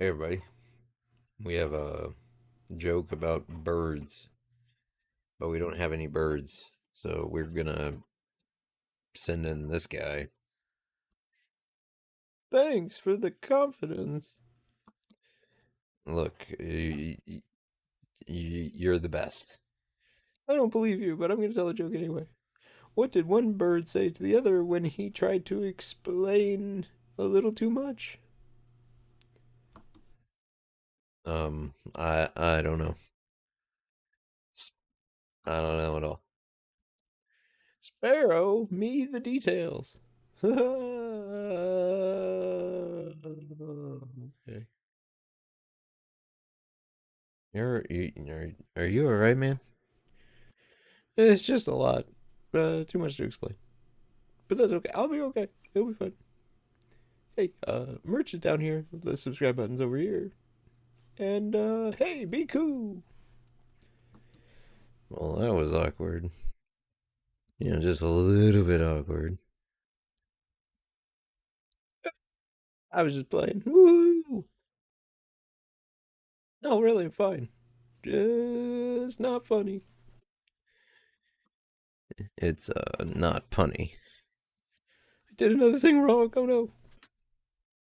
Hey everybody, we have a joke about birds, but we don't have any birds, so we're gonna send in this guy. Thanks for the confidence. Look, you're the best. I don't believe you, but I'm going to tell the joke anyway. What did one bird say to the other when he tried to explain a little too much? I don't know. S- I don't know at all. Sparrow, me the details. Okay. Are you all right, man? It's just a lot. Too much to explain. But that's okay. I'll be okay. It'll be fine. Hey, merch is down here. The subscribe button's over here. And, hey, be cool. Well, that was awkward. Just a little bit awkward. I was just playing. Woo! No, really, I'm fine. Just not funny. It's not punny. I did another thing wrong. Oh no.